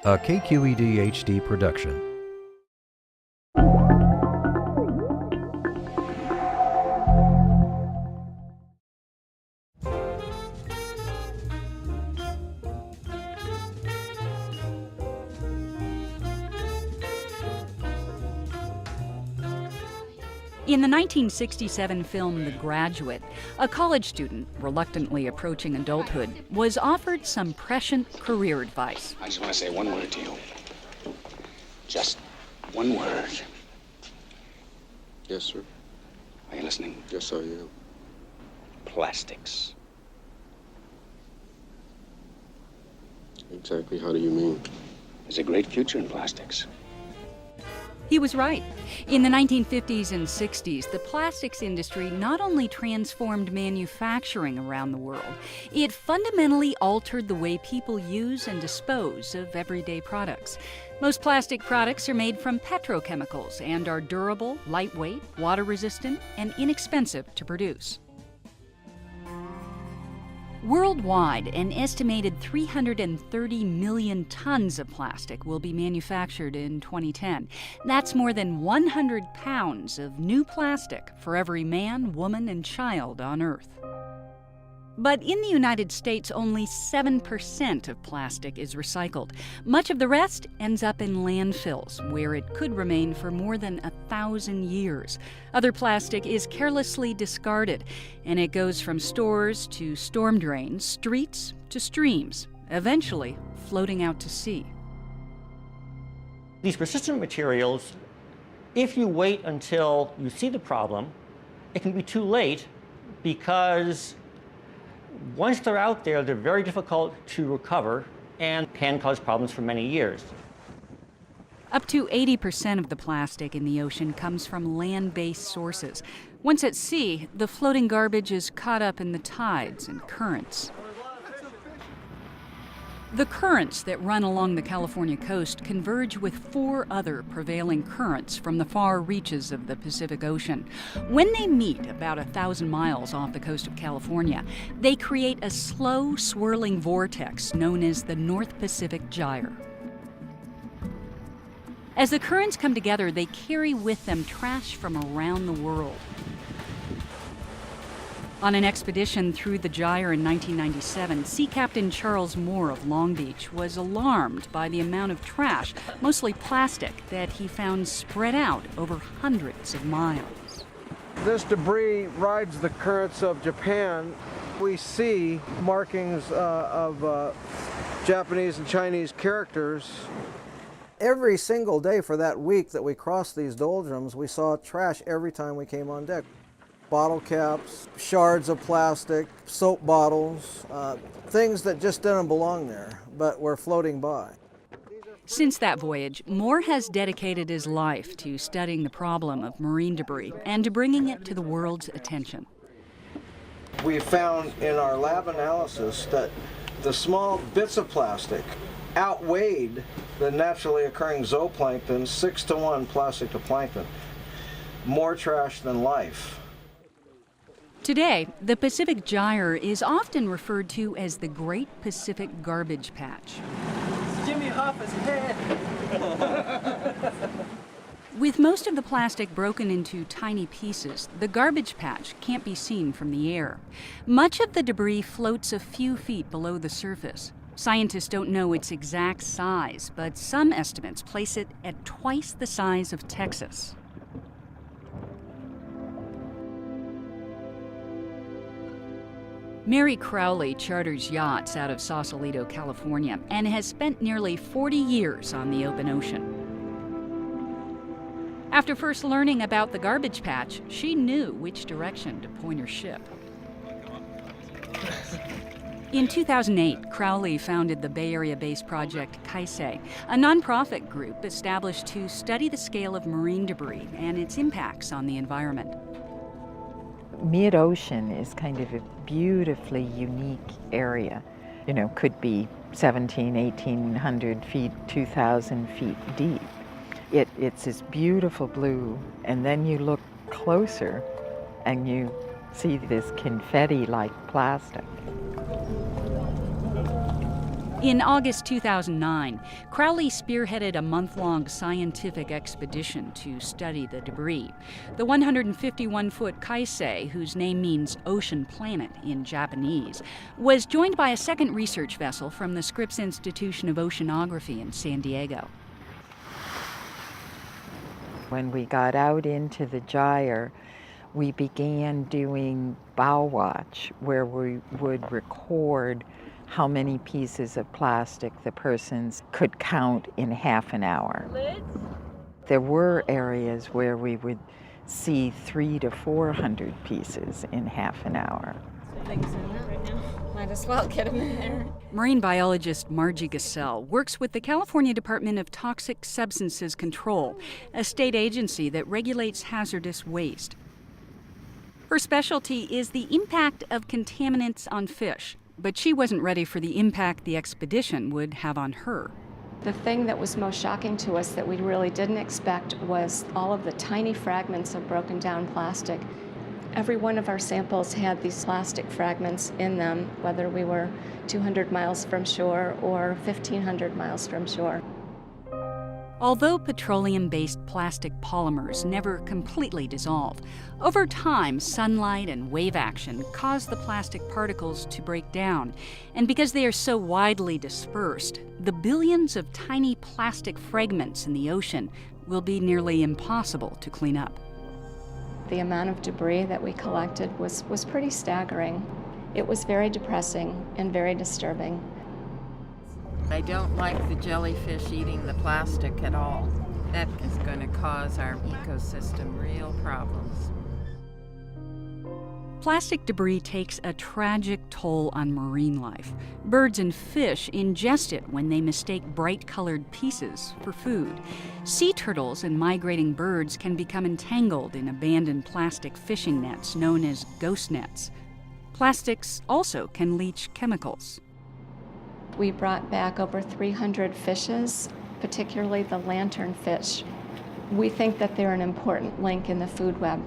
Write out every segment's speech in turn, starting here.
a KQED HD production. In the 1967 film The Graduate, a college student, reluctantly approaching adulthood, was offered some prescient career advice. I just want to say one word to you. Just one word. Yes, sir. Are you listening? Yes, I am. Plastics. Exactly how do you mean? There's a great future in plastics. He was right. In the 1950s and 60s, the plastics industry not only transformed manufacturing around the world, it fundamentally altered the way people use and dispose of everyday products. Most plastic products are made from petrochemicals and are durable, lightweight, water-resistant, and inexpensive to produce. Worldwide, an estimated 330 million tons of plastic will be manufactured in 2010. That's more than 100 pounds of new plastic for every man, woman, and child on Earth. But in the United States, only 7% of plastic is recycled. Much of the rest ends up in landfills, where it could remain for more than 1,000 years. Other plastic is carelessly discarded, and it goes from stores to storm drains, streets to streams, eventually floating out to sea. These persistent materials, if you wait until you see the problem, it can be too late, because once they're out there, they're very difficult to recover and can cause problems for many years. Up to 80% of the plastic in the ocean comes from land-based sources. Once at sea, the floating garbage is caught up in the tides and currents. The currents that run along the California coast converge with 4 other prevailing currents from the far reaches of the Pacific Ocean. When they meet about 1,000 miles off the coast of California, they create a slow, swirling vortex known as the North Pacific Gyre. As the currents come together, they carry with them trash from around the world. On an expedition through the Gyre in 1997, Sea Captain Charles Moore of Long Beach was alarmed by the amount of trash, mostly plastic, that he found spread out over hundreds of miles. This debris rides the currents of Japan. We see markings of Japanese and Chinese characters. Every single day for that week that we crossed these doldrums, we saw trash every time we came on deck. Bottle caps, shards of plastic, soap bottles, things that just didn't belong there, but were floating by. Since that voyage, Moore has dedicated his life to studying the problem of marine debris and to bringing it to the world's attention. We found in our lab analysis that the small bits of plastic outweighed the naturally occurring zooplankton 6-to-1 plastic to plankton. More trash than life. Today, the Pacific Gyre is often referred to as the Great Pacific Garbage Patch. Jimmy Hoffa's head! With most of the plastic broken into tiny pieces, the garbage patch can't be seen from the air. Much of the debris floats a few feet below the surface. Scientists don't know its exact size, but some estimates place it at twice the size of Texas. Mary Crowley charters yachts out of Sausalito, California, and has spent nearly 40 years on the open ocean. After first learning about the garbage patch, she knew which direction to point her ship. In 2008, Crowley founded the Bay Area-based Project Kaisei, a nonprofit group established to study the scale of marine debris and its impacts on the environment. Mid-ocean is kind of a beautifully unique area. You know, could be 1,800 feet, 2,000 feet deep. It's this beautiful blue, and then you look closer and you see this confetti-like plastic. In August 2009, Crowley spearheaded a month-long scientific expedition to study the debris. The 151-foot Kaisei, whose name means ocean planet in Japanese, was joined by a second research vessel from the Scripps Institution of Oceanography in San Diego. When we got out into the Gyre, we began doing bow watch, where we would record how many pieces of plastic the persons could count in half an hour. There were areas where we would see 300 to 400 pieces in half an hour. Things in that right now. Might as well get them in there. Marine biologist Margie Gassell works with the California Department of Toxic Substances Control, a state agency that regulates hazardous waste. Her specialty is the impact of contaminants on fish, but she wasn't ready for the impact the expedition would have on her. The thing that was most shocking to us that we really didn't expect was all of the tiny fragments of broken down plastic. Every one of our samples had these plastic fragments in them, whether we were 200 miles from shore or 1,500 miles from shore. Although petroleum-based plastic polymers never completely dissolve, over time, sunlight and wave action cause the plastic particles to break down. And because they are so widely dispersed, the billions of tiny plastic fragments in the ocean will be nearly impossible to clean up. The amount of debris that we collected was pretty staggering. It was very depressing and very disturbing. I don't like the jellyfish eating the plastic at all. That is going to cause our ecosystem real problems. Plastic debris takes a tragic toll on marine life. Birds and fish ingest it when they mistake bright-colored pieces for food. Sea turtles and migrating birds can become entangled in abandoned plastic fishing nets known as ghost nets. Plastics also can leach chemicals. We brought back over 300 fishes, particularly the lanternfish. We think that they're an important link in the food web.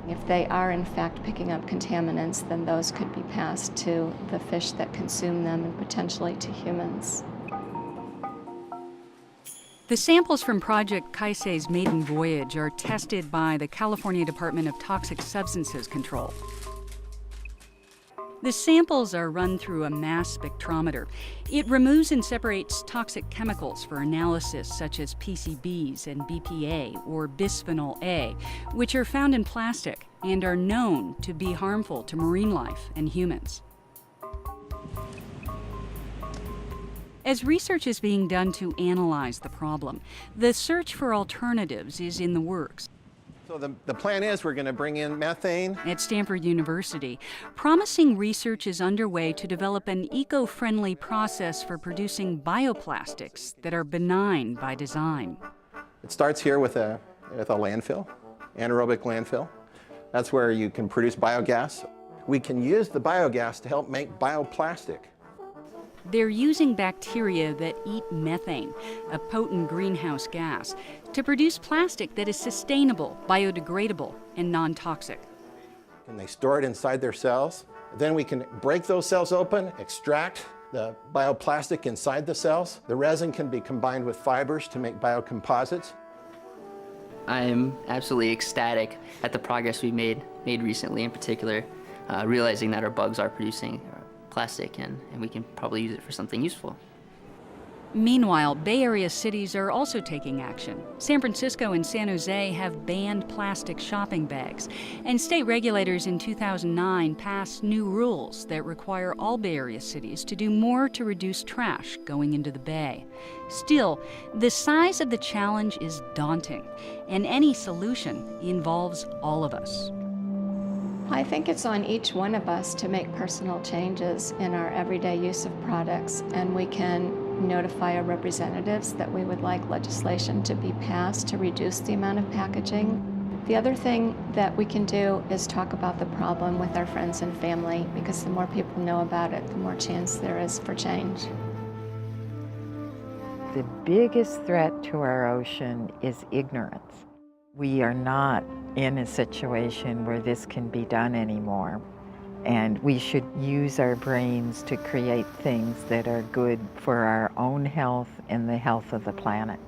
If they are in fact picking up contaminants, then those could be passed to the fish that consume them and potentially to humans. The samples from Project Kaisei's maiden voyage are tested by the California Department of Toxic Substances Control. The samples are run through a mass spectrometer. It removes and separates toxic chemicals for analysis such as PCBs and BPA or bisphenol A, which are found in plastic and are known to be harmful to marine life and humans. As research is being done to analyze the problem, the search for alternatives is in the works. So the plan is we're going to bring in methane. At Stanford University, promising research is underway to develop an eco-friendly process for producing bioplastics that are benign by design. It starts here with a landfill, anaerobic landfill. That's where you can produce biogas. We can use the biogas to help make bioplastic. They're using bacteria that eat methane, a potent greenhouse gas, to produce plastic that is sustainable, biodegradable, and non-toxic. And they store it inside their cells. Then we can break those cells open, extract the bioplastic inside the cells. The resin can be combined with fibers to make biocomposites. I'm absolutely ecstatic at the progress we made recently, in particular, realizing that our bugs are producing plastic and we can probably use it for something useful. Meanwhile, Bay Area cities are also taking action. San Francisco and San Jose have banned plastic shopping bags, and state regulators in 2009 passed new rules that require all Bay Area cities to do more to reduce trash going into the bay. Still, the size of the challenge is daunting, and any solution involves all of us. I think it's on each one of us to make personal changes in our everyday use of products, and we can notify our representatives that we would like legislation to be passed to reduce the amount of packaging. The other thing that we can do is talk about the problem with our friends and family, because the more people know about it, the more chance there is for change. The biggest threat to our ocean is ignorance. We are not in a situation where this can be done anymore. And we should use our brains to create things that are good for our own health and the health of the planet.